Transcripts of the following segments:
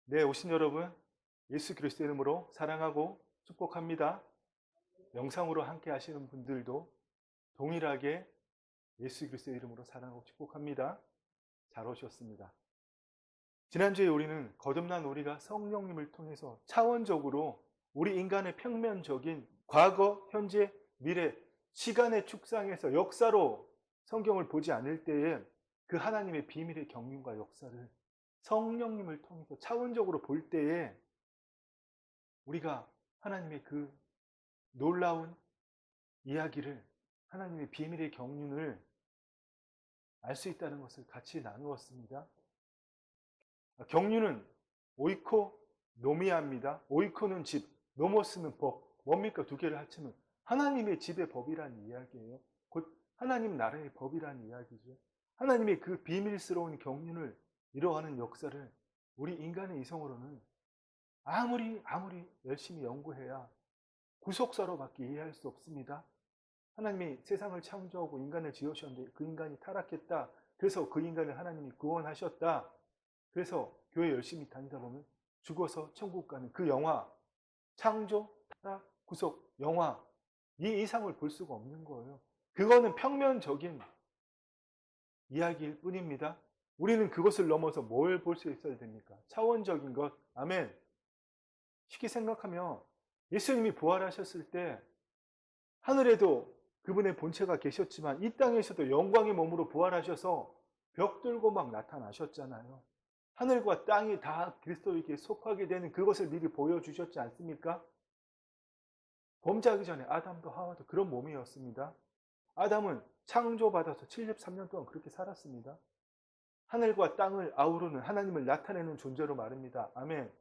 네, 오신 여러분, 예수 그리스도 이름으로 사랑하고 축복합니다. 영상으로 함께 하시는 분들도 동일하게 예수 그리스도 이름으로 사랑하고 축복합니다. 잘 오셨습니다. 지난주에 우리는 거듭난 우리가 성령님을 통해서 차원적으로 우리 인간의 평면적인 과거, 현재, 미래, 시간의 축상에서 역사로 성경을 보지 않을 때에 그 하나님의 비밀의 경륜과 역사를 성령님을 통해서 차원적으로 볼 때에 우리가 하나님의 그 놀라운 이야기를, 하나님의 비밀의 경륜을 알 수 있다는 것을 같이 나누었습니다. 경륜은 오이코 노미아입니다. 오이코는 집, 노모스는 법. 뭡니까? 두 개를 합치면 하나님의 집의 법이라는 이야기예요. 곧 하나님 나라의 법이라는 이야기죠. 하나님의 그 비밀스러운 경륜을 이뤄가는 역사를 우리 인간의 이성으로는 아무리 열심히 연구해야 구속사로밖에 이해할 수 없습니다. 하나님이 세상을 창조하고 인간을 지으셨는데 그 인간이 타락했다. 그래서 그 인간을 하나님이 구원하셨다. 그래서 교회 열심히 다니다 보면 죽어서 천국 가는 그 영화, 창조, 타락, 구속, 영화, 이 이상을 볼 수가 없는 거예요. 그거는 평면적인 이야기일 뿐입니다. 우리는 그것을 넘어서 뭘 볼 수 있어야 됩니까? 차원적인 것. 아멘. 쉽게 생각하면 예수님이 부활하셨을 때 하늘에도 그분의 본체가 계셨지만 이 땅에서도 영광의 몸으로 부활하셔서 벽 들고 막 나타나셨잖아요. 하늘과 땅이 다 그리스도에게 속하게 되는 그것을 미리 보여주셨지 않습니까? 범죄하기 전에 아담도 하와도 그런 몸이었습니다. 아담은 창조받아서 73년 동안 그렇게 살았습니다. 하늘과 땅을 아우르는 하나님을 나타내는 존재로 말입니다. 아멘.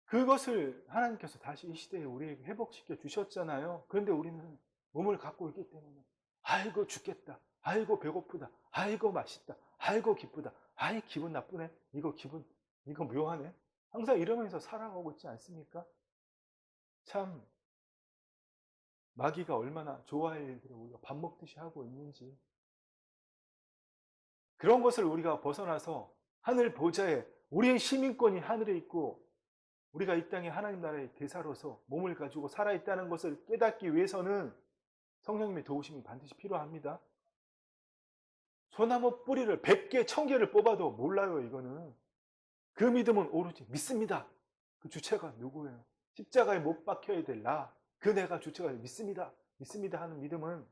그것을 하나님께서 다시 이 시대에 우리에게 회복시켜 주셨잖아요. 그런데 우리는 몸을 갖고 있기 때문에 아이고 죽겠다. 아이고 배고프다. 아이고 맛있다. 아이고 기쁘다. 아이 기분 나쁘네. 이거 묘하네. 항상 이러면서 살아가고 있지 않습니까? 참 마귀가 얼마나 좋아할 일들을 우리가 밥 먹듯이 하고 있는지 그런 것을 우리가 벗어나서 하늘 보좌에 우리의 시민권이 하늘에 있고 우리가 이 땅에 하나님 나라의 대사로서 몸을 가지고 살아있다는 것을 깨닫기 위해서는 성령님의 도우심이 반드시 필요합니다. 소나무 뿌리를 100개, 1000개를 뽑아도 몰라요, 이거는. 그 믿음은 오로지 믿습니다. 그 주체가 누구예요? 십자가에 못 박혀야 될 나, 그 내가 주체가 믿습니다. 믿습니다 하는 믿음은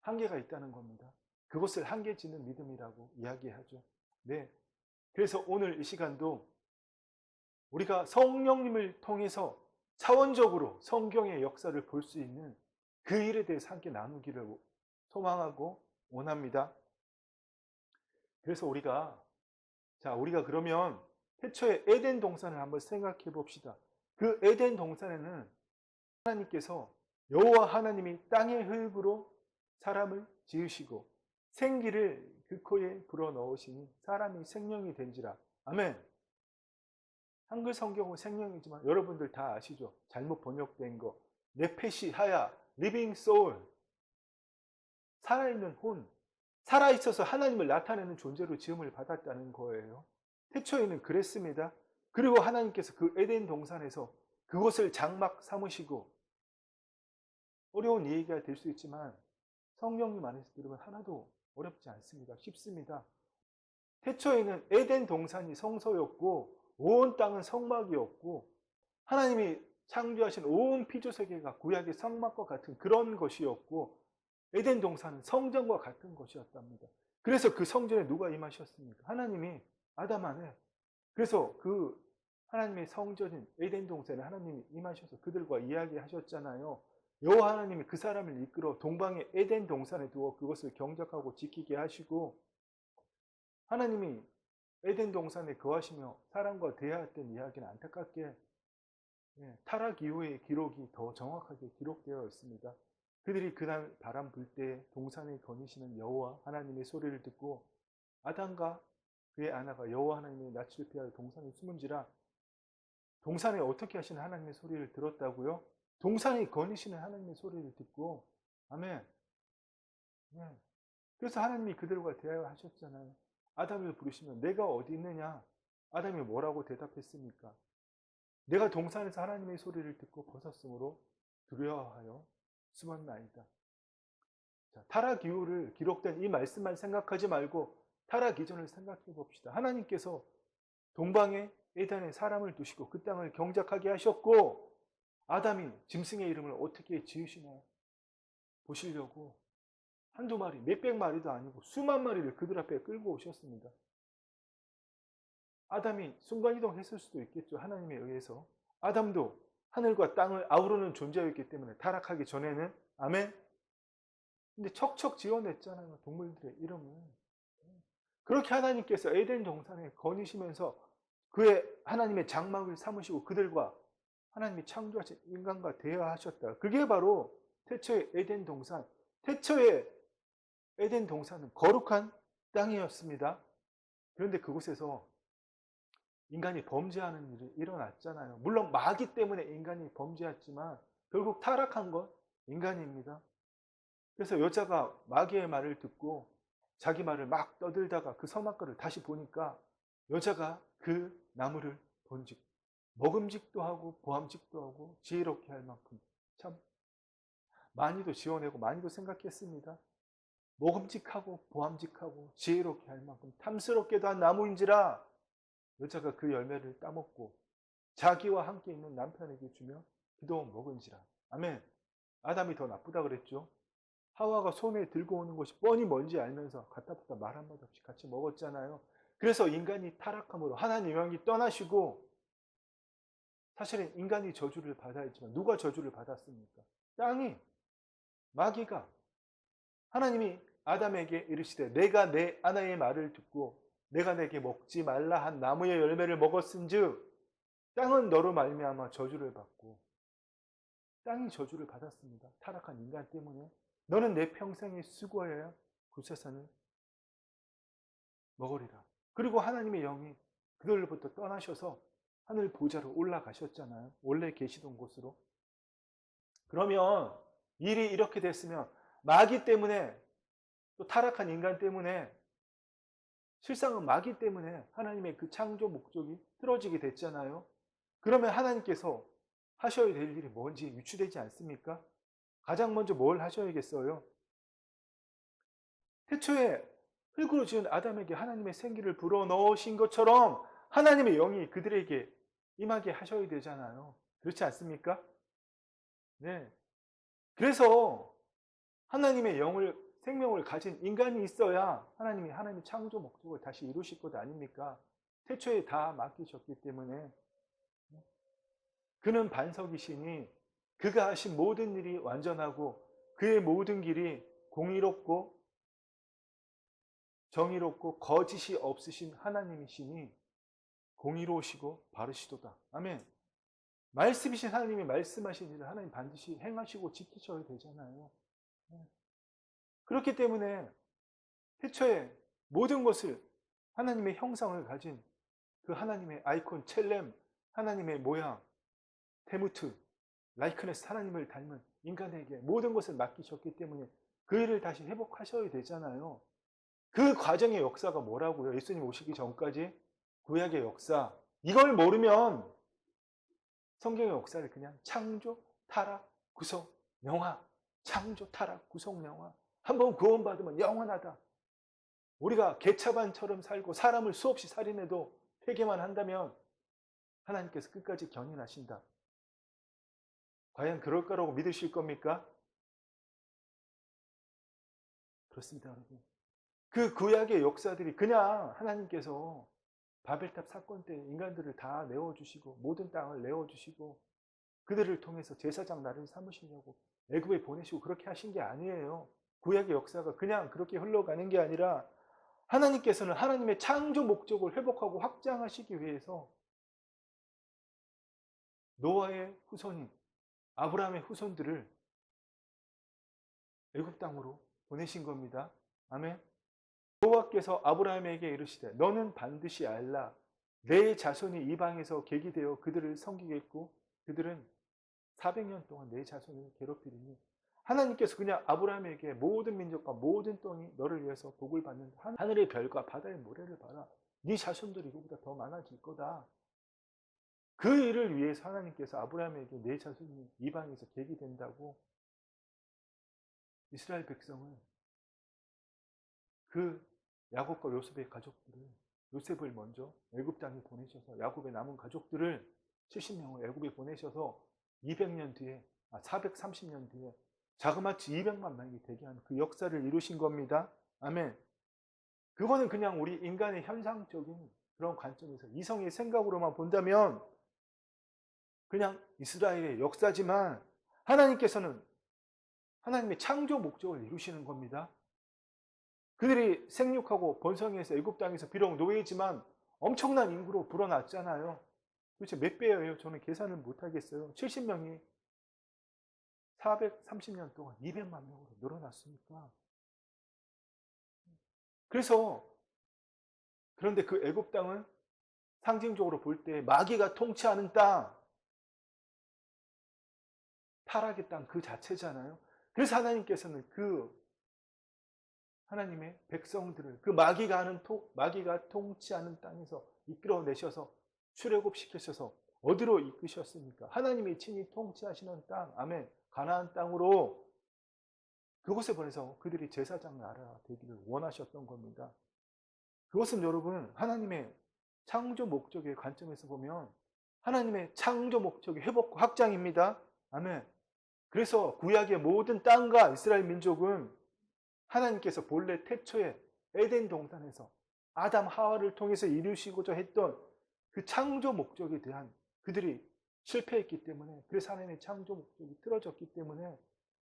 한계가 있다는 겁니다. 그것을 한계 짓는 믿음이라고 이야기하죠. 네. 그래서 오늘 이 시간도 우리가 성령님을 통해서 차원적으로 성경의 역사를 볼 수 있는 그 일에 대해서 함께 나누기를 소망하고 원합니다. 그래서 우리가 그러면 태초에 에덴 동산을 한번 생각해 봅시다. 그 에덴 동산에는 하나님께서 여호와 하나님이 땅의 흙으로 사람을 지으시고 생기를 그 코에 불어넣으시니 사람이 생명이 된지라. 아멘. 한글 성경은 생명이지만 여러분들 다 아시죠? 잘못 번역된 거. 네페시 하야, 리빙 소울. 살아있는 혼. 살아있어서 하나님을 나타내는 존재로 지음을 받았다는 거예요. 태초에는 그랬습니다. 그리고 하나님께서 그 에덴 동산에서 그것을 장막 삼으시고 어려운 얘기가 될 수 있지만 성령님 안에서 들으면 하나도 어렵지 않습니다. 쉽습니다. 태초에는 에덴 동산이 성소였고 온 땅은 성막이었고 하나님이 창조하신 온 피조세계가 구약의 성막과 같은 그런 것이었고 에덴 동산은 성전과 같은 것이었답니다. 그래서 그 성전에 누가 임하셨습니까? 하나님이 아담 안에. 그래서 그 하나님의 성전인 에덴 동산에 하나님이 임하셔서 그들과 이야기하셨잖아요. 여호와 하나님이 그 사람을 이끌어 동방의 에덴 동산에 두어 그것을 경작하고 지키게 하시고 하나님이 에덴 동산에 거하시며 사람과 대화했던 이야기는 안타깝게 타락 이후의 기록이 더 정확하게 기록되어 있습니다. 그들이 그날 바람 불 때 동산에 거니시는 여호와 하나님의 소리를 듣고 아담과 그의 아내가 여호와 하나님의 낯을 피하여 동산에 숨은지라. 동산에 어떻게 하시는 하나님의 소리를 들었다고요? 동산에 거니시는 하나님의 소리를 듣고. 아멘. 네. 그래서 하나님이 그들과 대화하셨잖아요. 아담을 부르시면 내가 어디 있느냐? 아담이 뭐라고 대답했습니까? 내가 동산에서 하나님의 소리를 듣고 벗었으므로 두려워하여 숨었나이다. 자, 타락 이후를 기록된 이 말씀만 생각하지 말고 타락 이전을 생각해 봅시다. 하나님께서 동방에 에덴에 사람을 두시고 그 땅을 경작하게 하셨고 아담이 짐승의 이름을 어떻게 지으시나 보시려고 한두 마리, 몇백 마리도 아니고 수만 마리를 그들 앞에 끌고 오셨습니다. 아담이 순간이동했을 수도 있겠죠. 하나님에 의해서. 아담도 하늘과 땅을 아우르는 존재였기 때문에 타락하기 전에는. 아멘. 근데 척척 지어냈잖아요. 동물들의 이름을. 그렇게 하나님께서 에덴 동산에 거니시면서 그의 하나님의 장막을 삼으시고 그들과 하나님이 창조하신 인간과 대화하셨다. 그게 바로 태초의 에덴 동산. 태초의 에덴 동산은 거룩한 땅이었습니다. 그런데 그곳에서 인간이 범죄하는 일이 일어났잖아요. 물론 마귀 때문에 인간이 범죄했지만 결국 타락한 건 인간입니다. 그래서 여자가 마귀의 말을 듣고 자기 말을 막 떠들다가 그 선악과를 다시 보니까 여자가 그 나무를 본즉 먹음직도 하고 보암직도 하고 지혜롭게 할 만큼 참 많이도 지어내고 많이도 생각했습니다. 먹음직하고 보암직하고 지혜롭게 할 만큼 탐스럽게도 한 나무인지라 여자가 그 열매를 따먹고 자기와 함께 있는 남편에게 주며 그도 먹은지라. 아멘. 아담이 더 나쁘다 그랬죠. 하와가 손에 들고 오는 것이 뻔히 뭔지 알면서 갖다붙다 말 한마디 없이 같이 먹었잖아요. 그래서 인간이 타락함으로 하나님 영이 떠나시고 사실은 인간이 저주를 받아야 했지만 누가 저주를 받았습니까? 땅이, 마귀가. 하나님이 아담에게 이르시되 내가 내 아내의 말을 듣고 내가 내게 먹지 말라 한 나무의 열매를 먹었은즉 땅은 너로 말미암아 저주를 받고 땅이 저주를 받았습니다. 타락한 인간 때문에 너는 내 평생에 수고하여야 굴사산을 먹으리라. 그리고 하나님의 영이 그들로부터 떠나셔서 하늘 보좌로 올라가셨잖아요. 원래 계시던 곳으로. 그러면 일이 이렇게 됐으면 마귀 때문에 또 타락한 인간 때문에 실상은 마귀 때문에 하나님의 그 창조 목적이 틀어지게 됐잖아요. 그러면 하나님께서 하셔야 될 일이 뭔지 유추되지 않습니까? 가장 먼저 뭘 하셔야겠어요? 태초에 흙으로 지은 아담에게 하나님의 생기를 불어넣으신 것처럼 하나님의 영이 그들에게 임하게 하셔야 되잖아요. 그렇지 않습니까? 네. 그래서 하나님의 생명을 가진 인간이 있어야 하나님의 창조 목적을 다시 이루실 것 아닙니까? 태초에 다 맡기셨기 때문에. 그는 반석이시니 그가 하신 모든 일이 완전하고 그의 모든 길이 공의롭고 정의롭고 거짓이 없으신 하나님이시니 공의로우시고 바르시도다. 아멘. 말씀이신 하나님이 말씀하신 일을 하나님 반드시 행하시고 지키셔야 되잖아요. 그렇기 때문에 태초에 모든 것을 하나님의 형상을 가진 그 하나님의 아이콘 첼렘, 하나님의 모양, 테무트, 라이크네스, 하나님을 닮은 인간에게 모든 것을 맡기셨기 때문에 그 일을 다시 회복하셔야 되잖아요. 그 과정의 역사가 뭐라고요? 예수님 오시기 전까지 구약의 역사. 이걸 모르면 성경의 역사를 그냥 창조, 타락, 구속, 영화, 창조, 타락, 구속, 영화. 한번 구원받으면 영원하다. 우리가 개차반처럼 살고 사람을 수없이 살인해도 회개만 한다면 하나님께서 끝까지 견인하신다. 과연 그럴 거라고 믿으실 겁니까? 그렇습니다, 여러분. 그 구약의 역사들이 그냥 하나님께서 바벨탑 사건 때 인간들을 다 내어주시고 모든 땅을 내어주시고 그들을 통해서 제사장 나를 삼으시려고 애굽에 보내시고 그렇게 하신 게 아니에요. 구약의 역사가 그냥 그렇게 흘러가는 게 아니라 하나님께서는 하나님의 창조 목적을 회복하고 확장하시기 위해서 노아의 후손인 아브라함의 후손들을 애굽 땅으로 보내신 겁니다. 아멘. 여호와께서 아브라함에게 이르시되 너는 반드시 알라 내 자손이 이방에서 계기되어 그들을 섬기겠고 그들은 400년 동안 내 자손을 괴롭히리니 하나님께서 그냥 아브라함에게 모든 민족과 모든 땅이 너를 위해서 복을 받는 하늘의 별과 바다의 모래를 봐라. 네 자손들이 이거보다 더 많아질 거다. 그 일을 위해서 하나님께서 아브라함에게 내 자손이 이방에서 객이 된다고 이스라엘 백성을, 그 야곱과 요셉의 가족들을, 요셉을 먼저 애굽 땅에 보내셔서 야곱의 남은 가족들을 70명을 애굽에 보내셔서 200년 뒤에 430년 뒤에 자그마치 200만 명이 되게 하는 그 역사를 이루신 겁니다. 아멘. 그거는 그냥 우리 인간의 현상적인 그런 관점에서 이성의 생각으로만 본다면 그냥 이스라엘의 역사지만, 하나님께서는 하나님의 창조 목적을 이루시는 겁니다. 그들이 생육하고 번성해서 애굽 땅에서 비록 노예지만 엄청난 인구로 불어났잖아요. 도대체 몇 배예요? 저는 계산을 못하겠어요. 70명이 430년 동안 200만 명으로 늘어났으니까. 그런데 그 애굽 땅은 상징적으로 볼 때 마귀가 통치하는 땅, 타락의 땅 그 자체잖아요. 그래서 하나님께서는 그 하나님의 백성들을 그 마귀가 통치하는 땅에서 이끌어내셔서 출애굽시키셔서 어디로 이끄셨습니까? 하나님이 친히 통치하시는 땅, 아멘, 가나안 땅으로, 그곳에 보내서 그들이 제사장 나라가 되기를 원하셨던 겁니다. 그것은 여러분, 하나님의 창조 목적의 관점에서 보면 하나님의 창조 목적의 회복과 확장입니다. 아멘. 그래서 구약의 모든 땅과 이스라엘 민족은 하나님께서 본래 태초에 에덴 동산에서 아담 하와를 통해서 이루시고자 했던 그 창조 목적에 대한, 그들이 실패했기 때문에, 그래서 하나님의 창조 목적이 틀어졌기 때문에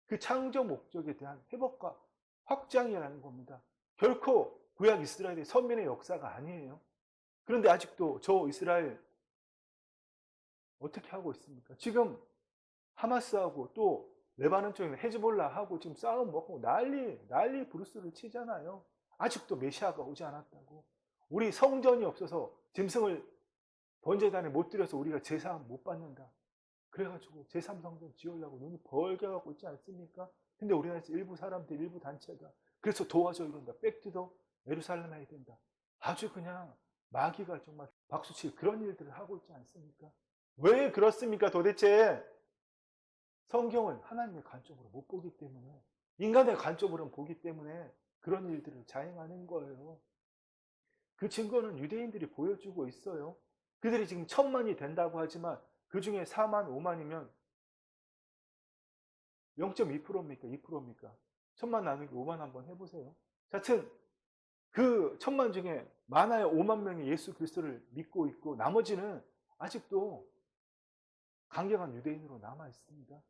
그 창조 목적에 대한 회복과 확장이라는 겁니다. 결코 구약 이스라엘의 선민의 역사가 아니에요. 그런데 아직도 저 이스라엘 어떻게 하고 있습니까? 지금 하마스하고 또 레바논 쪽에 헤즈볼라하고 지금 싸움 먹고 난리 브루스를 치잖아요. 아직도 메시아가 오지 않았다고. 우리 성전이 없어서 짐승을 번제단에 못 드려서 우리가 제사 못 받는다. 그래가지고 제3성전 지으려고 눈이 벌게 갖고 있지 않습니까? 근데 우리나라에서 일부 사람들, 일부 단체가 그래서 도와줘 이런다. 백두도 예루살렘 해야 된다. 아주 그냥 마귀가 정말 박수칠 그런 일들을 하고 있지 않습니까? 왜 그렇습니까 도대체? 성경을 하나님의 관점으로 못 보기 때문에, 인간의 관점으로는 보기 때문에 그런 일들을 자행하는 거예요. 그 증거는 유대인들이 보여주고 있어요. 그들이 지금 1000만이 된다고 하지만 그 중에 4만, 5만이면 0.2%입니까? 2%입니까? 1000만 나누기 5만 한번 해보세요. 하여튼 그 1000만 중에 많아야 5만 명이 예수 그리스도를 믿고 있고 나머지는 아직도 강경한 유대인으로 남아 있습니다.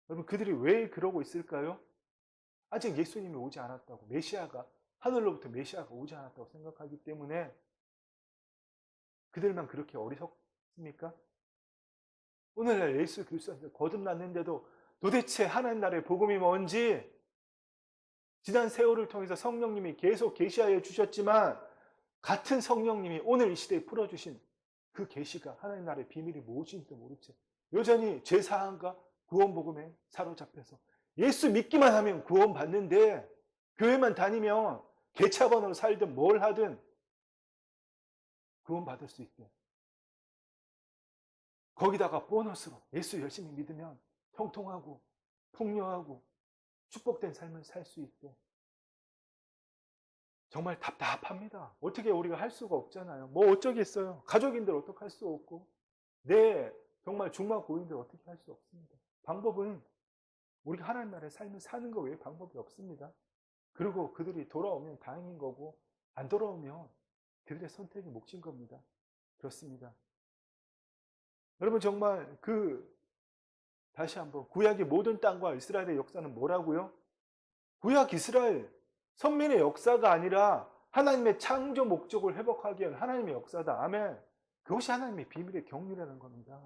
여러분, 그들이 왜 그러고 있을까요? 아직 예수님이 오지 않았다고, 메시아가, 하늘로부터 메시아가 오지 않았다고 생각하기 때문에. 그들만 그렇게 어리석습니까? 오늘날 예수 그리스도한테 거듭났는데도 도대체 하나님 나라의 복음이 뭔지, 지난 세월을 통해서 성령님이 계속 계시하여 주셨지만 같은 성령님이 오늘 이 시대에 풀어주신 그 계시가 하나님 나라의 비밀이 무엇인지도 모른 채 여전히 제사함과 구원복음에 사로잡혀서 예수 믿기만 하면 구원 받는데, 교회만 다니면 개차반으로 살든 뭘 하든 구원 받을 수 있대. 거기다가 보너스로 예수 열심히 믿으면 형통하고 풍요하고 축복된 삶을 살 수 있대. 정말 답답합니다. 어떻게 우리가 할 수가 없잖아요. 뭐 어쩌겠어요. 가족인들 어떻게 할 수 없고, 정말 중마고인들 어떻게 할 수 없습니다. 방법은 우리가 하나님 나라의 삶을 사는 거 외에 방법이 없습니다. 그리고 그들이 돌아오면 다행인 거고, 안 돌아오면 그들의 선택이 몫인 겁니다. 그렇습니다. 여러분, 정말 다시 한번 구약의 모든 땅과 이스라엘의 역사는 뭐라고요? 구약 이스라엘 선민의 역사가 아니라 하나님의 창조 목적을 회복하기 위한 하나님의 역사다. 아멘. 그것이 하나님의 비밀의 경륜이라는 겁니다.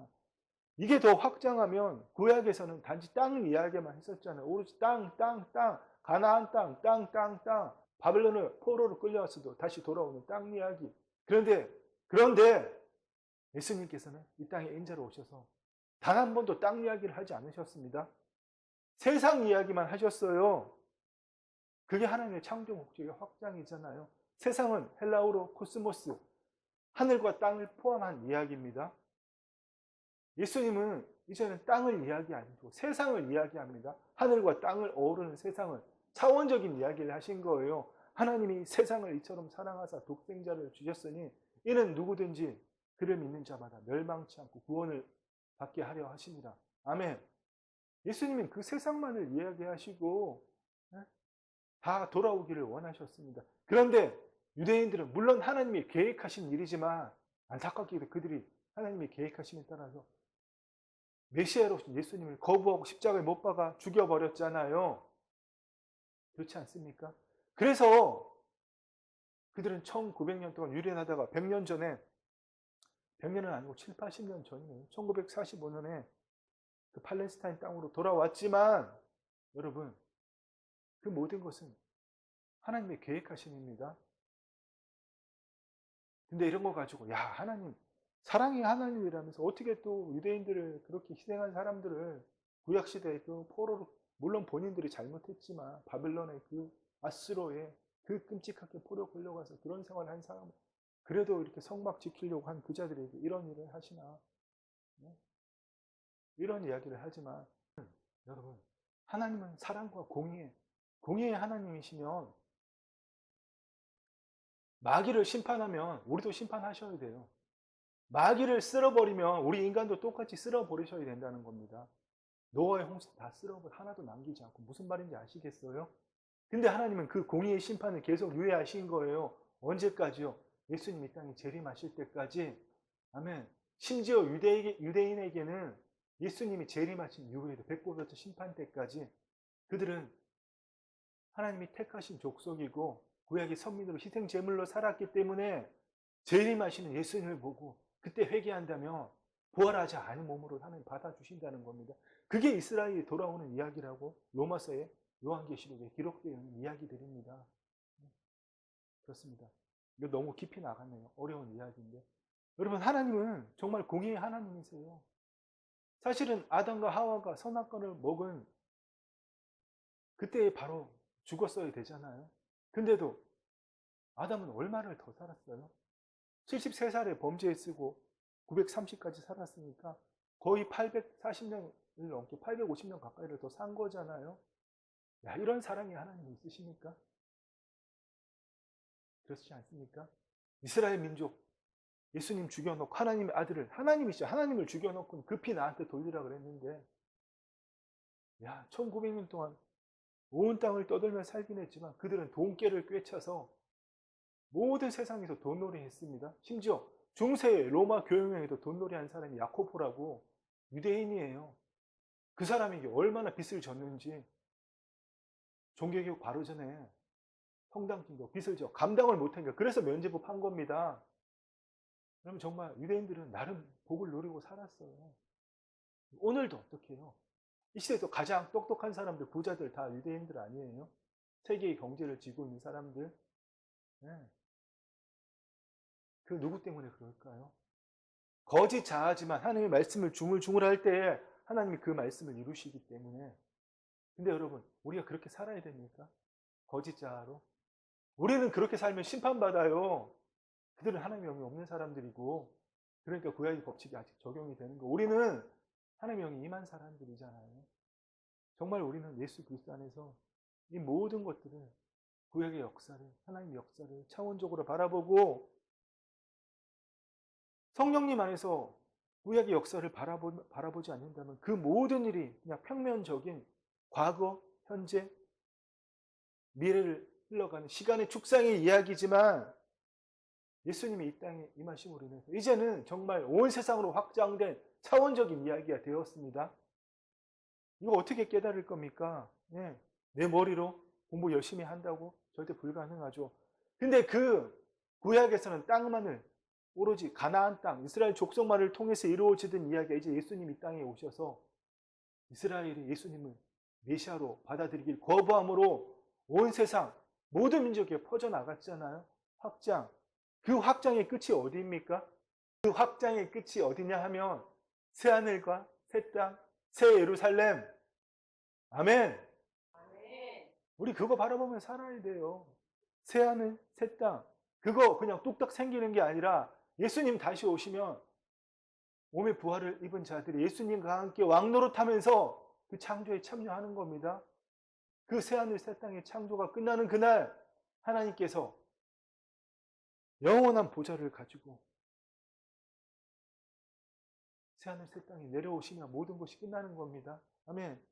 이게 더 확장하면 구약에서는 단지 땅 이야기만 했었잖아요. 오로지 땅, 가나안 땅, 바벨론을 포로로 끌려왔어도 다시 돌아오는 땅 이야기. 그런데 예수님께서는 이 땅에 인자로 오셔서 단 한 번도 땅 이야기를 하지 않으셨습니다. 세상 이야기만 하셨어요. 그게 하나님의 창조 목적의 확장이잖아요. 세상은 헬라어로 코스모스, 하늘과 땅을 포함한 이야기입니다. 예수님은 이제는 땅을 이야기 아니고 세상을 이야기합니다. 하늘과 땅을 어우르는 세상을, 차원적인 이야기를 하신 거예요. 하나님이 세상을 이처럼 사랑하사 독생자를 주셨으니 이는 누구든지 그를 믿는 자마다 멸망치 않고 구원을 받게 하려 하십니다. 아멘. 예수님은 그 세상만을 이야기하시고 다 돌아오기를 원하셨습니다. 그런데 유대인들은 물론 하나님이 계획하신 일이지만 안타깝게도 그들이 하나님이 계획하심에 따라서 메시아로 오신 예수님을 거부하고 십자가에 못 박아 죽여버렸잖아요. 그렇지 않습니까? 그래서 그들은 1900년 동안 유린하다가 100년 전에, 100년은 아니고 7, 80년 전이네요. 1945년에 그 팔레스타인 땅으로 돌아왔지만 여러분, 그 모든 것은 하나님의 계획하심입니다. 근데 이런 거 가지고 야, 하나님 사랑이 하나님이라면서 어떻게 또 유대인들을 그렇게 희생한 사람들을 구약시대에 그 포로로, 물론 본인들이 잘못했지만 바벨론의 그 아스로에 그 끔찍하게 포로 끌려가서 그런 생활을 한 사람, 그래도 이렇게 성막 지키려고 한 그자들에게 이런 일을 하시나, 이런 이야기를 하지만 여러분, 하나님은 사랑과 공의의 하나님이시면 마귀를 심판하면 우리도 심판하셔야 돼요. 마귀를 쓸어버리면 우리 인간도 똑같이 쓸어버리셔야 된다는 겁니다. 노아의 홍수 다 쓸어버려, 하나도 남기지 않고. 무슨 말인지 아시겠어요? 근데 하나님은 그 공의의 심판을 계속 유예하신 거예요. 언제까지요? 예수님이 땅에 재림하실 때까지. 아멘. 심지어 유대인에게는 예수님이 재림하신 이후에도 백보배터 심판 때까지 그들은 하나님이 택하신 족속이고 구약의 선민으로 희생 제물로 살았기 때문에 재림하시는 예수님을 보고 그때 회개한다면 부활하지 않은 몸으로 하나님 받아주신다는 겁니다. 그게 이스라엘이 돌아오는 이야기라고 로마서의 요한계시록에 기록되어 있는 이야기들입니다. 그렇습니다. 이거 너무 깊이 나갔네요. 어려운 이야기인데. 여러분, 하나님은 정말 공의의 하나님이세요. 사실은 아담과 하와가 선악과를 먹은 그때 바로 죽었어야 되잖아요. 근데도 아담은 얼마를 더 살았어요? 73살에 범죄에 쓰고 930까지 살았으니까 거의 840년을 넘게 850년 가까이를 더 산 거잖아요. 야, 이런 사랑이 하나님이 있으십니까? 그렇지 않습니까? 이스라엘 민족 예수님 죽여놓고 하나님의 아들을, 하나님이시죠, 하나님을 죽여놓고 급히 나한테 돌리라 그랬는데, 야, 1900년 동안 온 땅을 떠돌며 살긴 했지만 그들은 돈깨를 꿰차서 모든 세상에서 돈놀이 했습니다. 심지어 중세의 로마 교회에도 돈놀이 한 사람이 야코보라고 유대인이에요. 그 사람에게 얼마나 빚을 졌는지, 종교개혁 바로 전에 성당팀도 빚을 져 감당을 못하니까 그래서 면죄부 판 겁니다. 그러면 정말 유대인들은 나름 복을 누리고 살았어요. 오늘도 어떻게 해요? 이 시대에도 가장 똑똑한 사람들, 부자들 다 유대인들 아니에요? 세계의 경제를 쥐고 있는 사람들. 네. 그 누구 때문에 그럴까요? 거짓 자하지만 하나님의 말씀을 중을중을할 때 하나님이 그 말씀을 이루시기 때문에. 근데 여러분, 우리가 그렇게 살아야 됩니까? 거짓 자하로? 우리는 그렇게 살면 심판받아요. 그들은 하나님의 영이 없는 사람들이고, 그러니까 구약의 법칙이 아직 적용이 되는 거. 우리는 하나님의 영이 임한 사람들이잖아요. 정말 우리는 예수 그리스도 안에서 이 모든 것들을, 구약의 역사를, 하나님의 역사를 차원적으로 바라보고 성령님 안에서 구약의 역사를 바라보지 않는다면 그 모든 일이 그냥 평면적인 과거, 현재, 미래를 흘러가는 시간의 축상의 이야기지만, 예수님이 이 땅에 임하심으로 인해서 이제는 정말 온 세상으로 확장된 차원적인 이야기가 되었습니다. 이거 어떻게 깨달을 겁니까? 네, 내 머리로 공부 열심히 한다고? 절대 불가능하죠. 근데 그 구약에서는 땅만을, 오로지 가나안 땅, 이스라엘 족속만을 통해서 이루어지던 이야기가 이제 예수님 이 땅에 오셔서 이스라엘이 예수님을 메시아로 받아들이길 거부함으로 온 세상 모든 민족에 퍼져나갔잖아요. 확장. 그 확장의 끝이 어디입니까? 그 확장의 끝이 어디냐 하면 새하늘과 새 땅, 새 예루살렘. 아멘. 우리 그거 바라보며 살아야 돼요. 새하늘, 새 땅. 그거 그냥 뚝딱 생기는 게 아니라 예수님 다시 오시면 몸의 부활을 입은 자들이 예수님과 함께 왕노릇하면서 그 창조에 참여하는 겁니다. 그 새하늘 새 땅의 창조가 끝나는 그날 하나님께서 영원한 보좌를 가지고 새하늘 새 땅에 내려오시면 모든 것이 끝나는 겁니다. 아멘.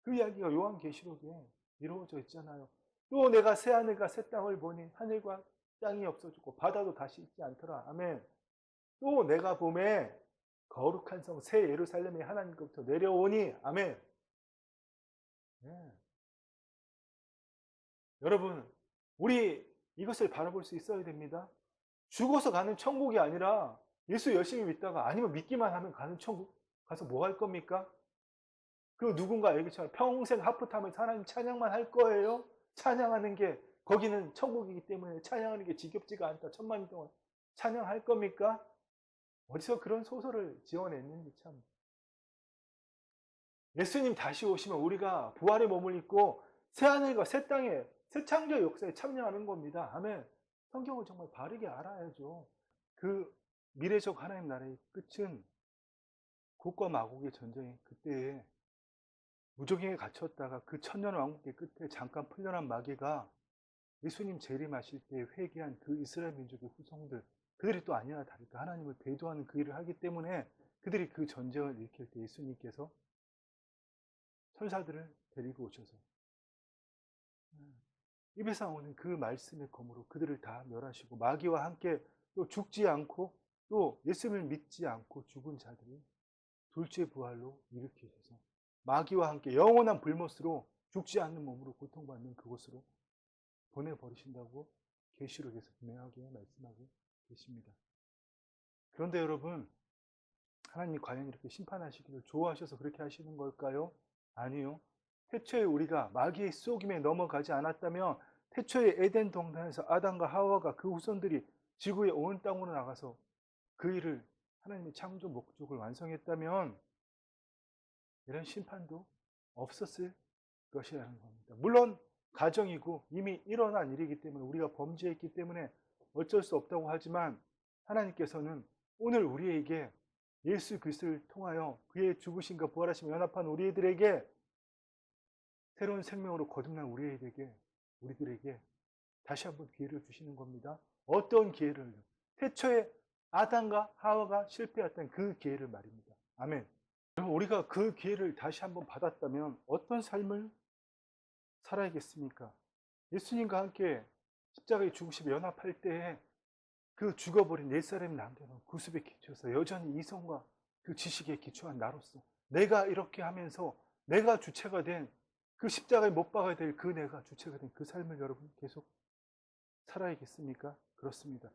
그 이야기가 요한계시록에 이루어져 있잖아요. 또 내가 새하늘과 새 땅을 보니 하늘과 땅이 없어지고 바다도 다시 있지 않더라. 아멘. 또 내가 봄에 거룩한 성 새 예루살렘이 하나님께로부터 내려오니 아멘. 네. 여러분, 우리 이것을 바라볼 수 있어야 됩니다. 죽어서 가는 천국이 아니라 예수 열심히 믿다가 아니면 믿기만 하면 가는 천국 가서 뭐 할 겁니까? 그 누군가 얘기처럼 평생 하프타면서 하나님 찬양만 할 거예요? 찬양하는 게 거기는 천국이기 때문에 찬양하는 게 지겹지가 않다. 천만 동안 찬양할 겁니까? 어디서 그런 소설을 지어냈는지 참. 예수님 다시 오시면 우리가 부활의 몸을 입고 새하늘과 새 땅에 새 창조의 역사에 참여하는 겁니다. 아멘. 성경을 정말 바르게 알아야죠. 그 미래적 하나님 나라의 끝은 국과 마국의 전쟁이 그때에 무적행에 갇혔다가 그 천년 왕국의 끝에 잠깐 풀려난 마귀가 예수님 재림하실 때 회개한 그 이스라엘 민족의 후손들, 그들이 또 아니나 다를까 하나님을 배도하는 그 일을 하기 때문에 그들이 그 전쟁을 일으킬 때 예수님께서 천사들을 데리고 오셔서 입에서 나오는 그 말씀의 검으로 그들을 다 멸하시고 마귀와 함께 또 죽지 않고 또 예수님을 믿지 않고 죽은 자들을 둘째 부활로 일으키셔서 마귀와 함께 영원한 불못으로 죽지 않는 몸으로 고통받는 그곳으로 보내버리신다고 계시록에서 분명하게 말씀하고 계십니다. 그런데 여러분, 하나님이 과연 이렇게 심판하시기를 좋아하셔서 그렇게 하시는 걸까요? 아니요. 태초에 우리가 마귀의 속임에 넘어가지 않았다면 태초에 에덴 동산에서 아담과 하와가 그 후손들이 지구의 온 땅으로 나가서 그 일을 하나님의 창조 목적을 완성했다면 이런 심판도 없었을 것이라는 겁니다. 물론 가정이고 이미 일어난 일이기 때문에 우리가 범죄했기 때문에 어쩔 수 없다고 하지만 하나님께서는 오늘 우리에게 예수 그리스도를 통하여 그의 죽으심과 부활하심을 연합한 우리들에게 새로운 생명으로 거듭난 우리들에게 다시 한번 기회를 주시는 겁니다. 어떤 기회를? 태초에 아담과 하와가 실패했던 그 기회를 말입니다. 아멘. 우리가 그 기회를 다시 한번 받았다면 어떤 삶을 살아야겠습니까? 예수님과 함께 십자가의 죽으심에 연합할 때에 그 죽어버린 옛사람이 남겨놓은 구습에 기초해서 여전히 이성과 그 지식에 기초한 나로서 내가 이렇게 하면서 내가 주체가 된 그 십자가에 못 박아야 될 그 내가 주체가 된 그 삶을 여러분 계속 살아야겠습니까? 그렇습니다.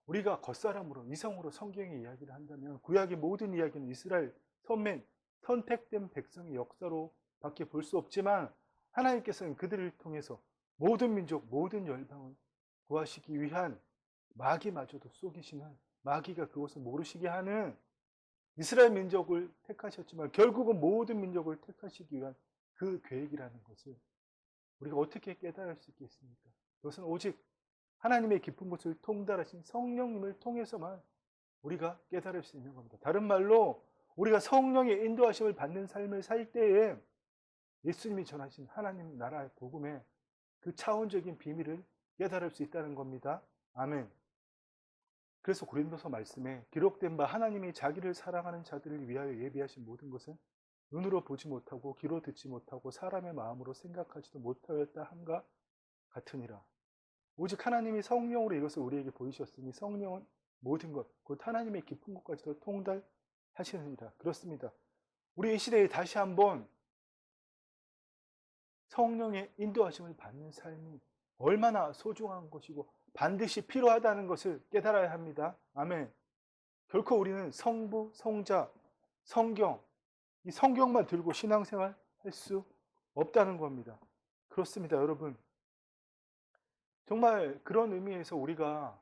우리가 겉사람으로 이성으로 성경의 이야기를 한다면 구약의 모든 이야기는 이스라엘 선택된 백성의 역사로 밖에 볼 수 없지만 하나님께서는 그들을 통해서 모든 민족, 모든 열방을 구하시기 위한 마귀마저도 속이시는 마귀가 그것을 모르시게 하는 이스라엘 민족을 택하셨지만 결국은 모든 민족을 택하시기 위한 그 계획이라는 것을 우리가 어떻게 깨달을 수 있겠습니까? 그것은 오직 하나님의 깊은 곳을 통달하신 성령님을 통해서만 우리가 깨달을 수 있는 겁니다. 다른 말로 우리가 성령의 인도하심을 받는 삶을 살 때에 예수님이 전하신 하나님 나라의 복음의 그 차원적인 비밀을 깨달을 수 있다는 겁니다. 아멘. 그래서 고린도서 말씀에 기록된 바 하나님이 자기를 사랑하는 자들을 위하여 예비하신 모든 것은 눈으로 보지 못하고 귀로 듣지 못하고 사람의 마음으로 생각하지도 못하였다 함과 같으니라. 오직 하나님이 성령으로 이것을 우리에게 보이셨으니 성령은 모든 것, 곧 하나님의 깊은 곳까지도 통달하시느니라. 그렇습니다. 우리 이 시대에 다시 한번 성령의 인도하심을 받는 삶이 얼마나 소중한 것이고 반드시 필요하다는 것을 깨달아야 합니다. 아멘. 결코 우리는 성부, 성자, 성경, 이 성경만 들고 신앙생활 할 수 없다는 겁니다. 그렇습니다, 여러분. 정말 그런 의미에서 우리가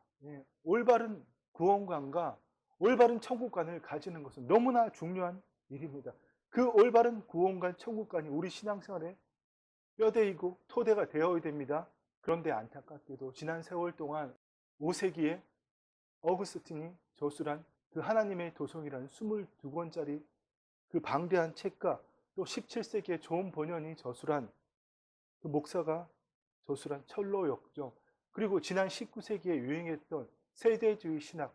올바른 구원관과 올바른 천국관을 가지는 것은 너무나 중요한 일입니다. 그 올바른 구원관, 천국관이 우리 신앙생활에 뼈대이고 토대가 되어야 됩니다. 그런데 안타깝게도 지난 세월 동안 5세기에 어거스틴이 저술한 그 하나님의 도성이라는 22권짜리 그 방대한 책과 또 17세기에 존 번연이 저술한 그 목사가 저술한 철로 역정, 그리고 지난 19세기에 유행했던 세대주의 신학,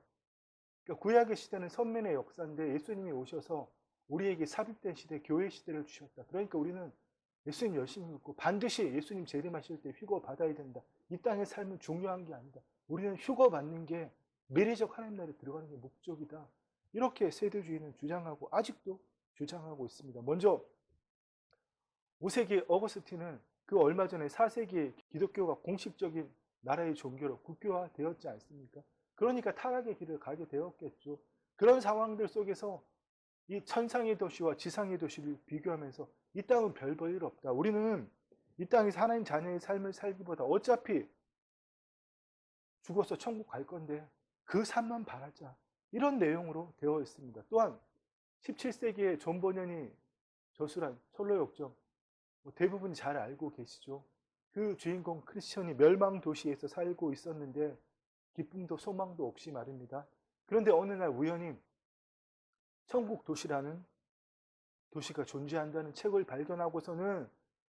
그러니까 구약의 시대는 선민의 역사인데 예수님이 오셔서 우리에게 삽입된 시대, 교회 시대를 주셨다. 그러니까 우리는 예수님 열심히 믿고 반드시 예수님 재림하실 때 휴거 받아야 된다. 이 땅의 삶은 중요한 게 아니다. 우리는 휴거 받는 게 미래적 하나님 나라에 들어가는 게 목적이다. 이렇게 세대주의는 주장하고 아직도 주장하고 있습니다. 먼저 5세기 어거스틴은 그 얼마 전에 4세기에 기독교가 공식적인 나라의 종교로 국교화되었지 않습니까? 그러니까 타락의 길을 가게 되었겠죠. 그런 상황들 속에서 이 천상의 도시와 지상의 도시를 비교하면서 이 땅은 별 볼 일 없다. 우리는 이 땅에서 하나님 자녀의 삶을 살기보다 어차피 죽어서 천국 갈 건데 그 삶만 바라자. 이런 내용으로 되어 있습니다. 또한 17세기에 존 번연이 저술한 철로 역정, 대부분 잘 알고 계시죠. 그 주인공 크리스천이 멸망 도시에서 살고 있었는데 기쁨도 소망도 없이 말입니다. 그런데 어느 날 우연히 천국 도시라는 도시가 존재한다는 책을 발견하고서는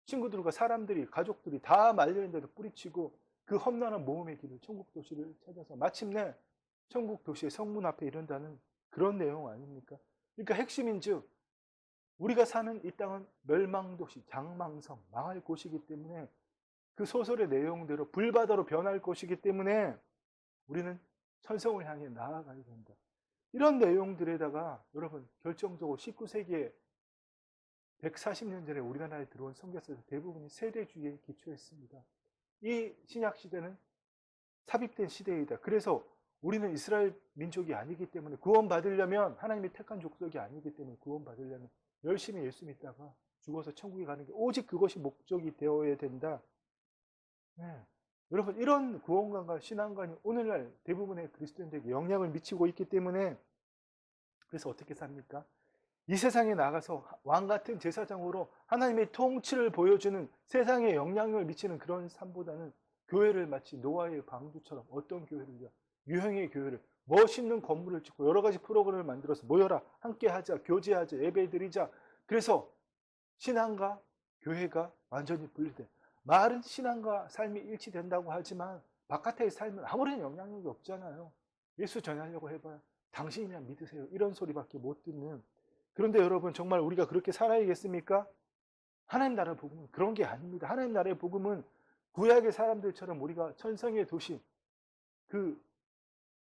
친구들과 사람들이, 가족들이 다 말려있는데도 뿌리치고 그 험난한 모험의 길을 천국 도시를 찾아서 마침내 천국 도시의 성문 앞에 이른다는 그런 내용 아닙니까? 그러니까 핵심인 즉 우리가 사는 이 땅은 멸망도시, 장망성, 망할 곳이기 때문에 그 소설의 내용대로 불바다로 변할 곳이기 때문에 우리는 천성을 향해 나아가야 된다. 이런 내용들에다가 여러분 결정적으로 19세기에 140년 전에 우리나라에 들어온 선교사들 대부분이 세대주의에 기초했습니다. 이 신약시대는 삽입된 시대이다. 그래서 우리는 이스라엘 민족이 아니기 때문에 구원받으려면 하나님이 택한 족속이 아니기 때문에 구원받으려면 열심히 예수 믿다가 죽어서 천국에 가는 게 오직 그것이 목적이 되어야 된다. 네. 여러분 이런 구원관과 신앙관이 오늘날 대부분의 그리스도인들에게 영향을 미치고 있기 때문에 그래서 어떻게 삽니까? 이 세상에 나가서 왕같은 제사장으로 하나님의 통치를 보여주는 세상에 영향을 미치는 그런 삶보다는 교회를 마치 노아의 방주처럼 어떤 교회를요? 유형의 교회를 멋있는 건물을 짓고 여러 가지 프로그램을 만들어서 모여라 함께 하자 교제하자 예배드리자. 그래서 신앙과 교회가 완전히 분리돼. 말은 신앙과 삶이 일치된다고 하지만 바깥의 삶은 아무런 영향력이 없잖아요. 예수 전하려고 해봐야 당신이나 믿으세요 이런 소리밖에 못 듣는. 그런데 여러분 정말 우리가 그렇게 살아야겠습니까? 하나님 나라의 복음은 그런 게 아닙니다. 하나님 나라의 복음은 구약의 사람들처럼 우리가 천성의 도시, 그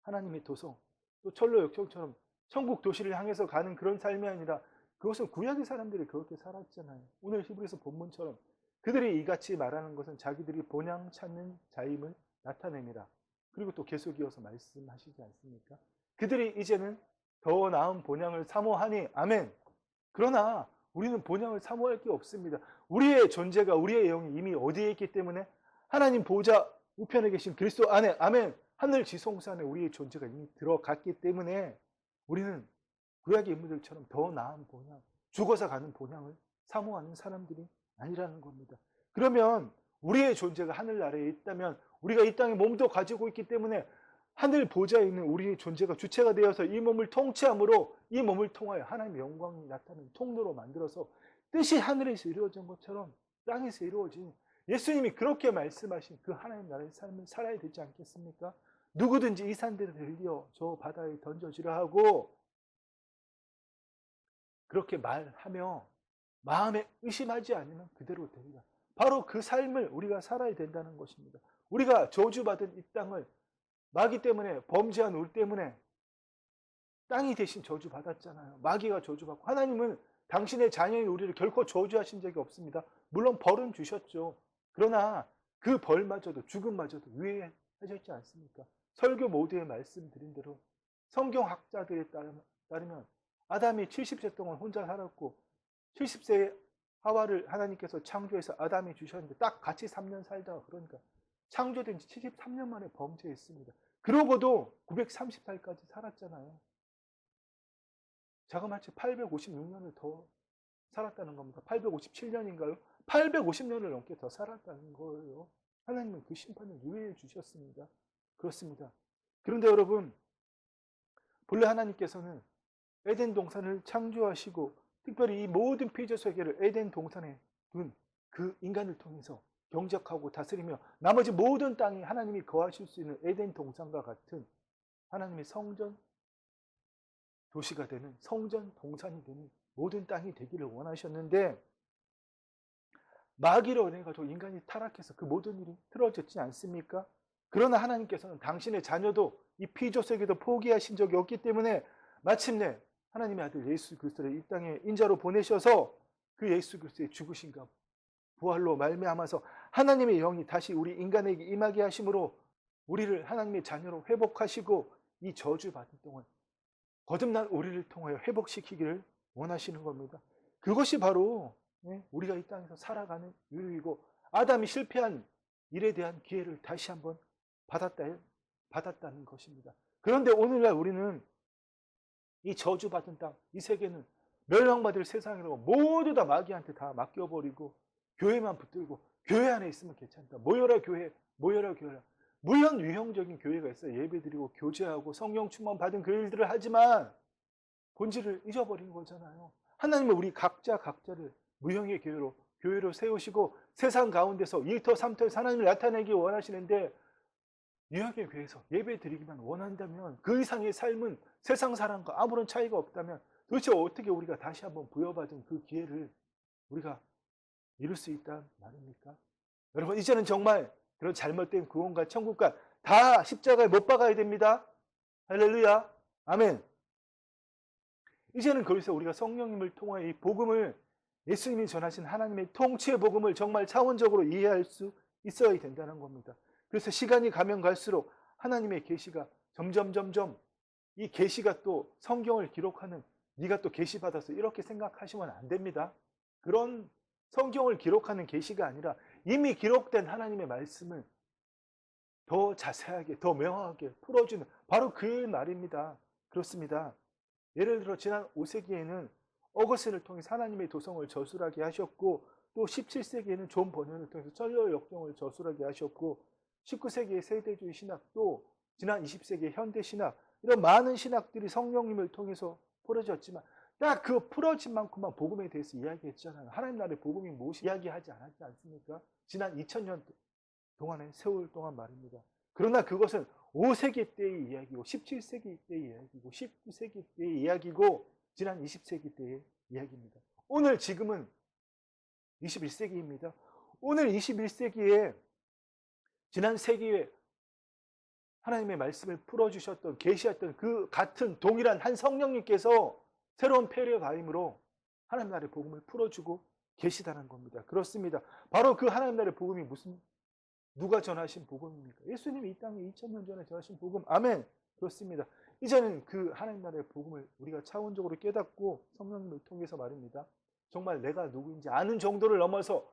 하나님의 도성, 또 철로 역정처럼 천국 도시를 향해서 가는 그런 삶이 아니라 그것은 구약의 사람들이 그렇게 살았잖아요. 오늘 히브리서 본문처럼 그들이 이같이 말하는 것은 자기들이 본향 찾는 자임을 나타냅니다. 그리고 또 계속 이어서 말씀하시지 않습니까? 그들이 이제는 더 나은 본향을 사모하니 아멘. 그러나 우리는 본향을 사모할 게 없습니다. 우리의 존재가 우리의 영이 이미 어디에 있기 때문에 하나님 보좌 우편에 계신 그리스도 안에 아멘. 하늘 지성소 안에 우리의 존재가 이미 들어갔기 때문에 우리는 구약의 인물들처럼 더 나은 본향, 죽어서 가는 본향을 사모하는 사람들이 아니라는 겁니다. 그러면 우리의 존재가 하늘나라에 있다면 우리가 이 땅에 몸도 가지고 있기 때문에 하늘 보좌에 있는 우리의 존재가 주체가 되어서 이 몸을 통치함으로 이 몸을 통하여 하나님의 영광이 나타나는 통로로 만들어서 뜻이 하늘에서 이루어진 것처럼 땅에서 이루어진 예수님이 그렇게 말씀하신 그 하나님 나라의 삶을 살아야 되지 않겠습니까? 누구든지 이 산들을 들려 저 바다에 던져지라 하고 그렇게 말하며 마음에 의심하지 않으면 그대로 되리라. 바로 그 삶을 우리가 살아야 된다는 것입니다. 우리가 저주받은 이 땅을 마귀 때문에 범죄한 우리 때문에 땅이 대신 저주받았잖아요. 마귀가 저주받고 하나님은 당신의 자녀인 우리를 결코 저주하신 적이 없습니다. 물론 벌은 주셨죠. 그러나 그 벌마저도 죽음마저도 유예하셨지 않습니까? 설교 모두에 말씀드린 대로 성경학자들에 따르면 아담이 70세 동안 혼자 살았고 70세에 하와를 하나님께서 창조해서 아담이 주셨는데 딱 같이 3년 살다가 그러니까 창조된 지 73년 만에 범죄했습니다. 그러고도 930살까지 살았잖아요. 자그마치 856년을 더 살았다는 겁니다. 857년인가요? 850년을 넘게 더 살았다는 거예요. 하나님은 그 심판을 유예해 주셨습니다. 그렇습니다. 그런데 여러분, 본래 하나님께서는 에덴 동산을 창조하시고 특별히 이 모든 피조 세계를 에덴 동산에 둔 그 인간을 통해서 경작하고 다스리며 나머지 모든 땅이 하나님이 거하실 수 있는 에덴 동산과 같은 하나님의 성전 도시가 되는, 성전 동산이 되는 모든 땅이 되기를 원하셨는데, 마귀로 인해 가지고 인간이 타락해서 그 모든 일이 틀어졌지 않습니까? 그러나 하나님께서는 당신의 자녀도 이 피조 세계도 포기하신 적이 없기 때문에 마침내 하나님의 아들 예수 그리스도를 이 땅에 인자로 보내셔서 그 예수 그리스도의 죽으신가 부활로 말미암아서 하나님의 영이 다시 우리 인간에게 임하게 하심으로 우리를 하나님의 자녀로 회복하시고 이 저주받은 동안 거듭난 우리를 통하여 회복시키기를 원하시는 겁니다. 그것이 바로 우리가 이 땅에서 살아가는 이유이고, 아담이 실패한 일에 대한 기회를 다시 한번 받았다는 것입니다. 그런데 오늘날 우리는 이 저주받은 땅, 이 세계는 멸망받을 세상이라고 모두 다 마귀한테 다 맡겨버리고 교회만 붙들고 교회 안에 있으면 괜찮다. 모여라 교회, 모여라 교회라. 물론 유형적인 교회가 있어요. 예배드리고 교제하고 성령 충만 받은 그 일들을 하지만 본질을 잊어버린 거잖아요. 하나님은 우리 각자를 무형의 교회로 세우시고 세상 가운데서 일터 삼터에서 하나님을 나타내기 원하시는데, 유형의 교회에서 예배드리기만 원한다면, 그 이상의 삶은 세상 사람과 아무런 차이가 없다면 도대체 어떻게 우리가 다시 한번 부여받은 그 기회를 우리가 이룰 수 있단 말입니까? 여러분, 이제는 정말 그런 잘못된 구원과 천국과 다 십자가에 못 박아야 됩니다. 할렐루야. 아멘. 이제는 거기서 우리가 성령님을 통하여 이 복음을, 예수님이 전하신 하나님의 통치의 복음을 정말 차원적으로 이해할 수 있어야 된다는 겁니다. 그래서 시간이 가면 갈수록 하나님의 계시가 점점 이 계시가 또 성경을 기록하는, 네가 또 계시 받았어 이렇게 생각하시면 안 됩니다. 그런 성경을 기록하는 계시가 아니라 이미 기록된 하나님의 말씀을 더 자세하게, 더 명확하게 풀어주는 바로 그 말입니다. 그렇습니다. 예를 들어 지난 5세기에는 어거스틴을 통해서 하나님의 도성을 저술하게 하셨고, 또 17세기에는 존 버년을 통해서 천려 역정을 저술하게 하셨고, 19세기의 세대주의 신학도 지난 20세기의 현대 신학, 이런 많은 신학들이 성령님을 통해서 풀어졌지만 딱 그 풀어진 만큼만 복음에 대해서 이야기했잖아요. 하나님 나라의 복음이 무엇이 이야기하지 않았지 않습니까? 지난 2000년 동안의 세월 동안 말입니다. 그러나 그것은 5세기 때의 이야기고 17세기 때의 이야기고 19세기 때의 이야기고 지난 20세기 때의 이야기입니다. 오늘 지금은 21세기입니다. 오늘 21세기에 지난 세기에 하나님의 말씀을 풀어주셨던, 계시했던 그 같은 동일한 한 성령님께서 새로운 패러다임으로 하나님 나라의 복음을 풀어주고 계시다는 겁니다. 그렇습니다. 바로 그 하나님 나라의 복음이 누가 전하신 복음입니까? 예수님이 이 땅에 2000년 전에 전하신 복음. 아멘. 그렇습니다. 이제는 그 하나님 나라의 복음을 우리가 차원적으로 깨닫고 성령님을 통해서 말입니다. 정말 내가 누구인지 아는 정도를 넘어서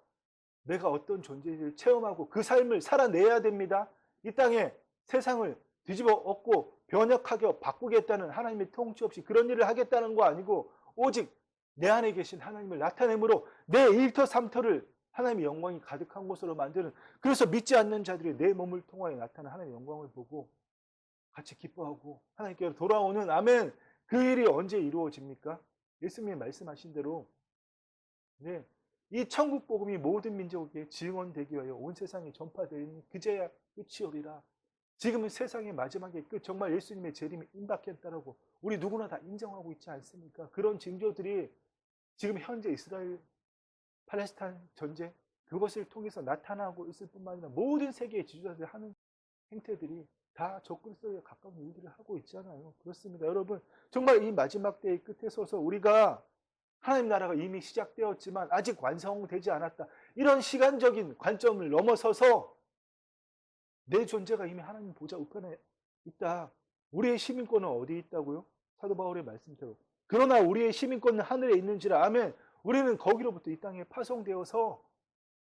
내가 어떤 존재인지를 체험하고 그 삶을 살아내야 됩니다. 이 땅에 세상을 뒤집어 엎고 변혁하게 바꾸겠다는 하나님의 통치 없이 그런 일을 하겠다는 거 아니고, 오직 내 안에 계신 하나님을 나타내므로 내 일터 삼터를 하나님의 영광이 가득한 곳으로 만드는, 그래서 믿지 않는 자들이 내 몸을 통하여 나타난 하나님의 영광을 보고 같이 기뻐하고 하나님께로 돌아오는, 아멘, 그 일이 언제 이루어집니까? 예수님이 말씀하신 대로 이 천국 복음이 모든 민족에게 증언되기 위하여 온 세상에 전파되는 그제야 끝이오리라. 지금은 세상의 마지막의 끝, 정말 예수님의 재림이 임박했다라고 우리 누구나 다 인정하고 있지 않습니까? 그런 징조들이 지금 현재 이스라엘 팔레스타인 전쟁, 그것을 통해서 나타나고 있을 뿐만 아니라 모든 세계의 지도자들이 하는 행태들이 다 적그리스도에 가까운 일들을 하고 있잖아요. 그렇습니다. 여러분, 정말 이 마지막 때의 끝에 서서 우리가 하나님 나라가 이미 시작되었지만 아직 완성되지 않았다, 이런 시간적인 관점을 넘어서서 내 존재가 이미 하나님 보좌 우편에 있다. 우리의 시민권은 어디에 있다고요? 사도 바울의 말씀대로. 그러나 우리의 시민권은 하늘에 있는지라. 아멘. 우리는 거기로부터 이 땅에 파송되어서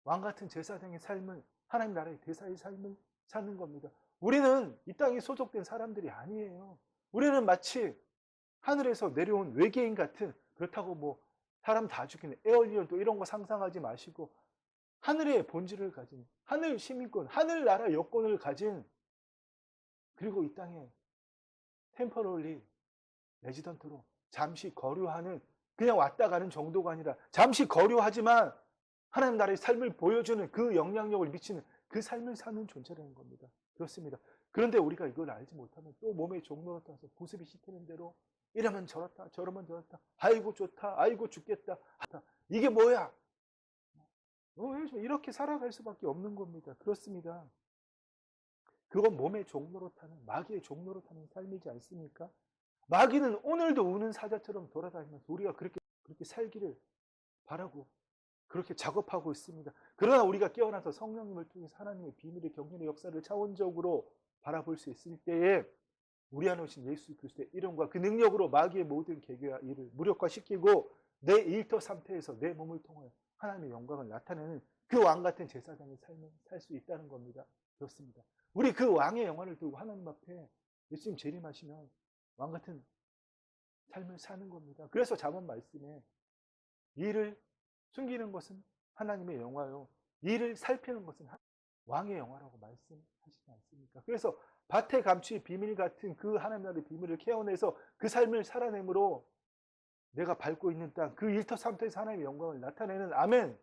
왕같은 제사장의 삶을, 하나님 나라의 대사의 삶을 사는 겁니다. 우리는 이 땅에 소속된 사람들이 아니에요. 우리는 마치 하늘에서 내려온 외계인 같은, 그렇다고 뭐 사람 다 죽이는 에얼리언 또 이런 거 상상하지 마시고, 하늘의 본질을 가진, 하늘 시민권, 하늘나라 여권을 가진 그리고 이 땅에 템퍼럴리 레지던트로 잠시 거류하는, 그냥 왔다 가는 정도가 아니라 잠시 거류하지만 하나님 나라의 삶을 보여주는, 그 영향력을 미치는 그 삶을 사는 존재라는 겁니다. 그렇습니다. 그런데 우리가 이걸 알지 못하면 또 몸의 종로로 따라서 보습이 시키는 대로 이러면 저렇다 저러면 저렇다, 아이고 좋다 아이고 죽겠다, 이게 뭐야, 이렇게 살아갈 수밖에 없는 겁니다. 그렇습니다. 그건 몸의 종로로 타는, 마귀의 종로로 타는 삶이지 않습니까? 마귀는 오늘도 우는 사자처럼 돌아다니면서 우리가 그렇게 살기를 바라고 그렇게 작업하고 있습니다. 그러나 우리가 깨어나서 성령님을 통해서 하나님의 비밀의 경륜의 역사를 차원적으로 바라볼 수 있을 때에 우리 안에 오신 예수 그리스도의 이름과 그 능력으로 마귀의 모든 계계와 일을 무력화시키고 내 일터 상태에서 내 몸을 통하여 하나님의 영광을 나타내는 그 왕 같은 제사장의 삶을 살 수 있다는 겁니다. 그렇습니다. 우리 그 왕의 영광을 두고 하나님 앞에 예수님 재림하시면 왕 같은 삶을 사는 겁니다. 그래서 잠언 말씀에 이를 숨기는 것은 하나님의 영화요, 이를 살피는 것은 왕의 영화라고 말씀하시지 않습니까? 그래서 밭에 감추의 비밀 같은 그 하나님 나라의 비밀을 캐어내서 그 삶을 살아내므로 내가 밟고 있는 땅, 그 일터 삼터에서 하나님의 영광을 나타내는, 아멘,